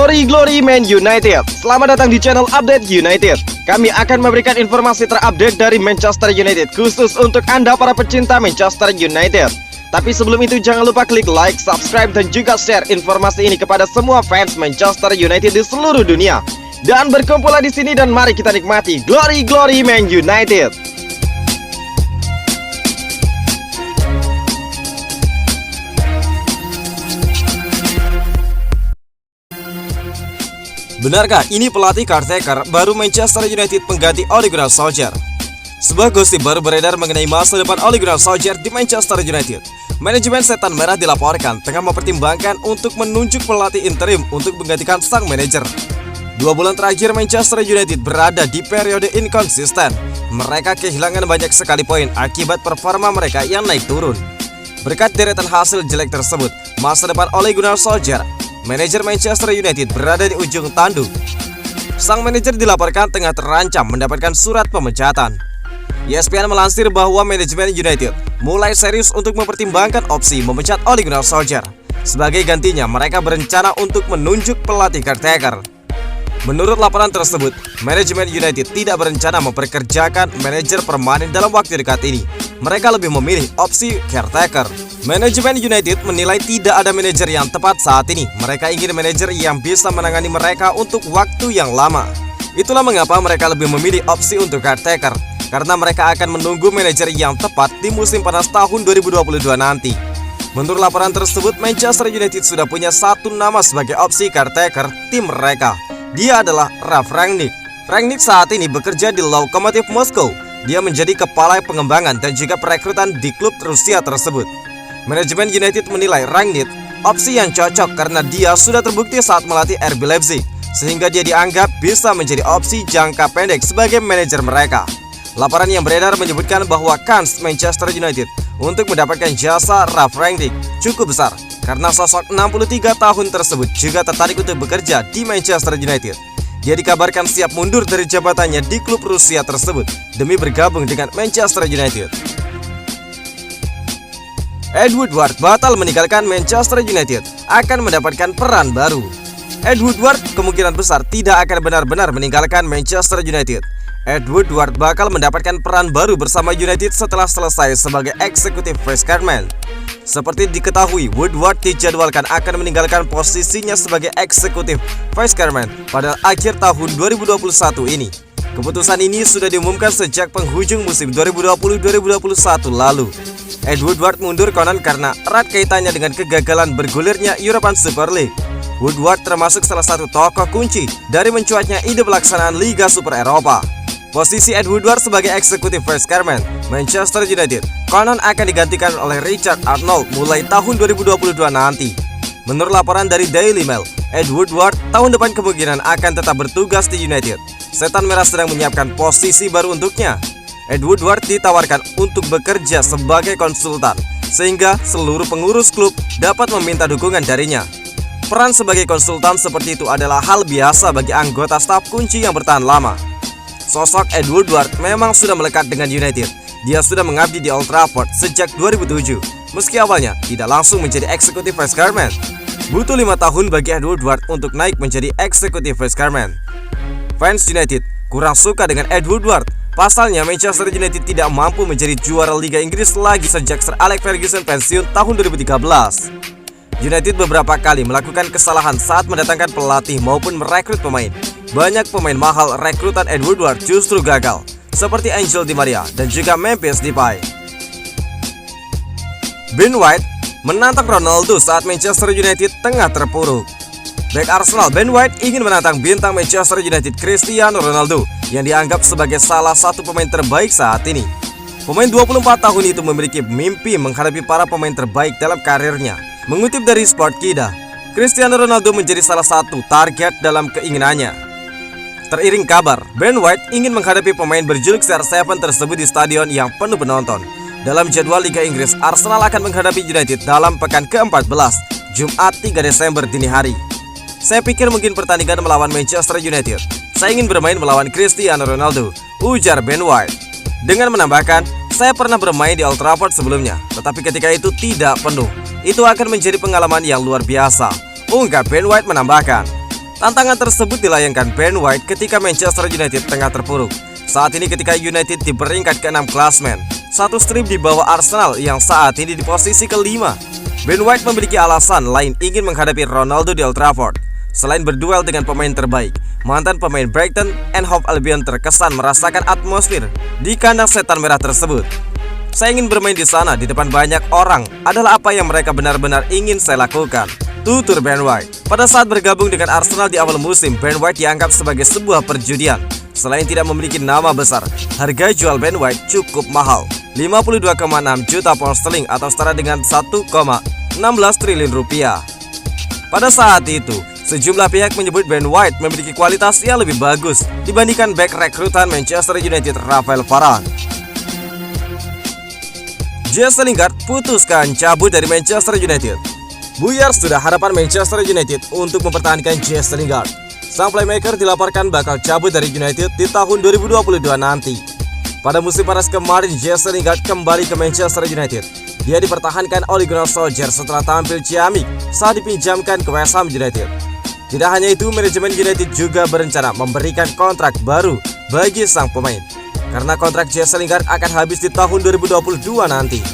Glory Man United. Selamat datang di channel Update United. Kami akan memberikan informasi terupdate dari Manchester United khusus untuk Anda para pecinta Manchester United. Tapi sebelum itu jangan lupa klik like, subscribe dan juga share informasi ini kepada semua fans Manchester United di seluruh dunia. Dan berkumpullah di sini dan mari kita nikmati Glory Man United. Benarkah ini pelatih caretaker baru Manchester United pengganti Ole Gunnar Solskjaer? Sebuah gosip baru beredar mengenai masa depan Ole Gunnar Solskjaer di Manchester United. Manajemen Setan Merah dilaporkan tengah mempertimbangkan untuk menunjuk pelatih interim untuk menggantikan sang manajer. 2 bulan terakhir Manchester United berada di periode inkonsisten. Mereka kehilangan banyak sekali poin akibat performa mereka yang naik turun. Berkat deretan hasil jelek tersebut, masa depan Ole Gunnar Solskjaer, manajer Manchester United, berada di ujung tanduk. Sang manajer dilaporkan tengah terancam mendapatkan surat pemecatan. ESPN melansir bahwa manajemen United mulai serius untuk mempertimbangkan opsi memecat Ole Gunnar Solskjaer. Sebagai gantinya, mereka berencana untuk menunjuk pelatih caretaker. Menurut laporan tersebut, manajemen United tidak berencana memperkerjakan manajer permanen dalam waktu dekat ini. Mereka lebih memilih opsi caretaker. Manajemen United menilai tidak ada manajer yang tepat saat ini. Mereka ingin manajer yang bisa menangani mereka untuk waktu yang lama. Itulah mengapa mereka lebih memilih opsi untuk caretaker, karena mereka akan menunggu manajer yang tepat di musim panas tahun 2022 nanti. Menurut laporan tersebut, Manchester United sudah punya satu nama sebagai opsi caretaker tim mereka. Dia adalah Ralf Rangnick. Rangnick saat ini bekerja di Lokomotiv Moskow. Dia menjadi kepala pengembangan dan juga perekrutan di klub Rusia tersebut. Manajemen United menilai Rangnick opsi yang cocok karena dia sudah terbukti saat melatih RB Leipzig, sehingga dia dianggap bisa menjadi opsi jangka pendek sebagai manajer mereka. Laporan yang beredar menyebutkan bahwa kans Manchester United untuk mendapatkan jasa Ralf Rangnick cukup besar karena sosok 63 tahun tersebut juga tertarik untuk bekerja di Manchester United. Dia dikabarkan siap mundur dari jabatannya di klub Rusia tersebut demi bergabung dengan Manchester United. Ed Woodward batal meninggalkan Manchester United, akan mendapatkan peran baru. Ed Woodward kemungkinan besar tidak akan benar-benar meninggalkan Manchester United. Ed Woodward bakal mendapatkan peran baru bersama United setelah selesai sebagai eksekutif vice chairman. Seperti diketahui, Woodward dijadwalkan akan meninggalkan posisinya sebagai eksekutif vice chairman pada akhir tahun 2021 ini. Keputusan ini sudah diumumkan sejak penghujung musim 2020-2021 lalu. Ed Woodward mundur konon karena erat kaitannya dengan kegagalan bergulirnya European Super League. Woodward termasuk salah satu tokoh kunci dari mencuatnya ide pelaksanaan Liga Super Eropa. Posisi Ed Woodward sebagai eksekutif vice chairman Manchester United konon akan digantikan oleh Richard Arnold mulai tahun 2022 nanti. Menurut laporan dari Daily Mail, Ed Woodward tahun depan kemungkinan akan tetap bertugas di United. Setan Merah sedang menyiapkan posisi baru untuknya. Ed Woodward ditawarkan untuk bekerja sebagai konsultan, sehingga seluruh pengurus klub dapat meminta dukungan darinya. Peran sebagai konsultan seperti itu adalah hal biasa bagi anggota staf kunci yang bertahan lama. Sosok Ed Woodward memang sudah melekat dengan United. Dia sudah mengabdi di Old Trafford sejak 2007, meski awalnya tidak langsung menjadi eksekutif vice chairman. Butuh 5 tahun bagi Ed Woodward untuk naik menjadi eksekutif vice chairman. Fans United kurang suka dengan Ed Woodward. Pasalnya Manchester United tidak mampu menjadi juara Liga Inggris lagi sejak Sir Alex Ferguson pensiun tahun 2013. United beberapa kali melakukan kesalahan saat mendatangkan pelatih maupun merekrut pemain. Banyak pemain mahal rekrutan Ed Woodward justru gagal, seperti Angel Di Maria dan juga Memphis Depay. Ben White menantang Ronaldo saat Manchester United tengah terpuruk. Bek Arsenal Ben White ingin menantang bintang Manchester United Cristiano Ronaldo yang dianggap sebagai salah satu pemain terbaik saat ini. Pemain 24 tahun itu memiliki mimpi menghadapi para pemain terbaik dalam karirnya. Mengutip dari Sportkida, Cristiano Ronaldo menjadi salah satu target dalam keinginannya. Teriring kabar, Ben White ingin menghadapi pemain berjuluk CR7 tersebut di stadion yang penuh penonton. Dalam jadwal Liga Inggris, Arsenal akan menghadapi United dalam pekan ke-14, Jumat 3 Desember dini hari. Saya pikir mungkin pertandingan melawan Manchester United. Saya ingin bermain melawan Cristiano Ronaldo, ujar Ben White. Dengan menambahkan, saya pernah bermain di Old Trafford sebelumnya, tetapi ketika itu tidak penuh. Itu akan menjadi pengalaman yang luar biasa, ungkap Ben White menambahkan. Tantangan tersebut dilayangkan Ben White ketika Manchester United tengah terpuruk. Saat ini ketika United di peringkat ke-6 klasmen, satu strip di bawah Arsenal yang saat ini di posisi kelima. Ben White memiliki alasan lain ingin menghadapi Ronaldo di Old Trafford. Selain berduel dengan pemain terbaik, mantan pemain Brighton and Hove Albion terkesan merasakan atmosfer di kandang setan merah tersebut. Saya ingin bermain di sana di depan banyak orang adalah apa yang mereka benar-benar ingin saya lakukan, tutur Ben White. Pada saat bergabung dengan Arsenal di awal musim, Ben White dianggap sebagai sebuah perjudian. Selain tidak memiliki nama besar, harga jual Ben White cukup mahal, 52,6 juta pound sterling atau setara dengan 1,16 triliun rupiah. Pada saat itu, sejumlah pihak menyebut Ben White memiliki kualitas yang lebih bagus dibandingkan bek rekrutan Manchester United Rafael Varane. Jesse Lingard putuskan cabut dari Manchester United. Buyar sudah harapan Manchester United untuk mempertahankan Jesse Lingard. Sang playmaker dilaporkan bakal cabut dari United di tahun 2022 nanti. Pada musim panas kemarin, Jesse Lingard kembali ke Manchester United. Dia dipertahankan Ole Gunnar Solskjaer setelah tampil ciamik saat dipinjamkan ke West Ham United. Tidak hanya itu, manajemen United juga berencana memberikan kontrak baru bagi sang pemain, karena kontrak Jesse Lingard akan habis di tahun 2022 nanti.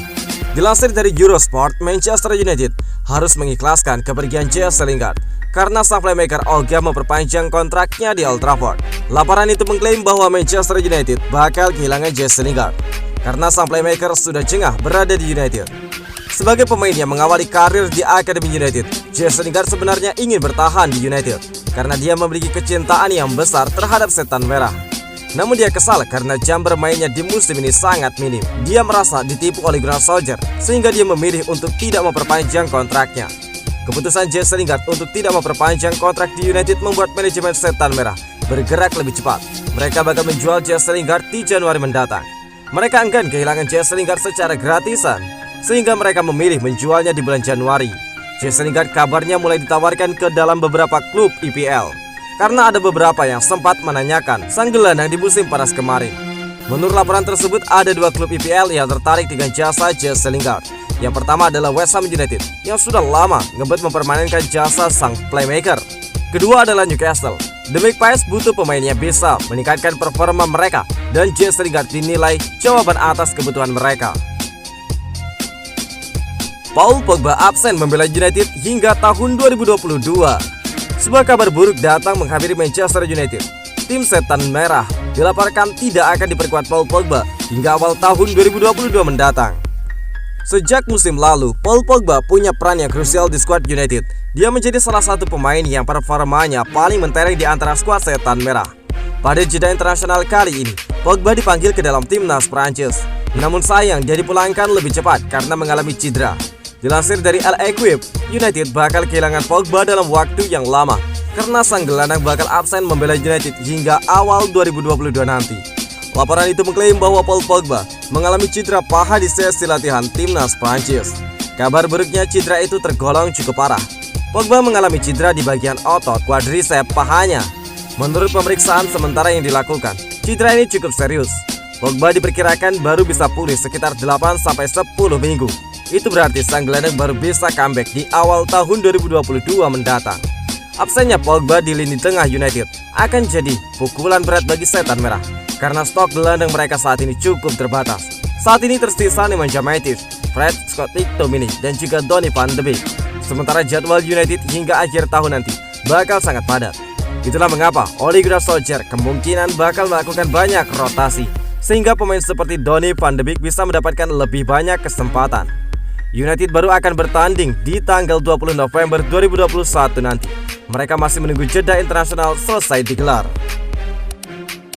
Dilansir dari Eurosport, Manchester United harus mengikhlaskan kepergian Jesse Lingard karena sang playmaker ogah memperpanjang kontraknya di Old Trafford. Laporan itu mengklaim bahwa Manchester United bakal kehilangan Jesse Lingard karena sang playmaker sudah jengah berada di United. Sebagai pemain yang mengawali karir di Akademi United, Jesse Lingard sebenarnya ingin bertahan di United karena dia memiliki kecintaan yang besar terhadap setan merah. Namun dia kesal karena jam bermainnya di musim ini sangat minim. Dia merasa ditipu oleh Gunnar Solskjaer sehingga dia memilih untuk tidak memperpanjang kontraknya. Keputusan Jesse Lingard untuk tidak memperpanjang kontrak di United membuat manajemen setan merah bergerak lebih cepat. Mereka bakal menjual Jesse Lingard di Januari mendatang. Mereka enggan kehilangan Jesse Lingard secara gratisan, sehingga mereka memilih menjualnya di bulan Januari. Jesse Lingard kabarnya mulai ditawarkan ke dalam beberapa klub IPL karena ada beberapa yang sempat menanyakan sang gelandang di musim panas kemarin. Menurut laporan tersebut, ada dua klub IPL yang tertarik dengan jasa Jesse Lingard. Yang pertama adalah West Ham United yang sudah lama ngebet mempermainkan jasa sang playmaker. Kedua adalah Newcastle. The Magpies butuh pemain yang bisa meningkatkan performa mereka, dan Jesse Lingard dinilai jawaban atas kebutuhan mereka. Paul Pogba absen membela United hingga tahun 2022. Sebuah kabar buruk datang menghampiri Manchester United. Tim setan merah dilaporkan tidak akan diperkuat Paul Pogba hingga awal tahun 2022 mendatang. Sejak musim lalu, Paul Pogba punya peran yang krusial di skuad United. Dia menjadi salah satu pemain yang performanya paling mentereng di antara skuad setan merah. Pada jeda internasional kali ini, Pogba dipanggil ke dalam timnas Prancis. Namun sayang, dia dipulangkan lebih cepat karena mengalami cedera. Dilansir dari L'Equipe, United bakal kehilangan Pogba dalam waktu yang lama karena sang gelandang bakal absen membela United hingga awal 2022 nanti. Laporan itu mengklaim bahwa Paul Pogba mengalami cedera paha di sesi latihan timnas Prancis. Kabar buruknya, cedera itu tergolong cukup parah. Pogba mengalami cedera di bagian otot quadriceps pahanya. Menurut pemeriksaan sementara yang dilakukan, cedera ini cukup serius. Pogba diperkirakan baru bisa pulih sekitar 8-10 minggu. Itu berarti sang gelandang baru bisa comeback di awal tahun 2022 mendatang. Absennya Pogba di lini tengah United akan jadi pukulan berat bagi setan merah karena stok gelandang mereka saat ini cukup terbatas. Saat ini tersisa Nemanja Matic, Fred, Scott McTominay, dan juga Donny van de Beek. Sementara jadwal United hingga akhir tahun nanti bakal sangat padat. Itulah mengapa Ole Gunnar Solskjaer kemungkinan bakal melakukan banyak rotasi sehingga pemain seperti Donny van de Beek bisa mendapatkan lebih banyak kesempatan. United baru akan bertanding di tanggal 20 November 2021 nanti. Mereka masih menunggu jeda internasional selesai digelar.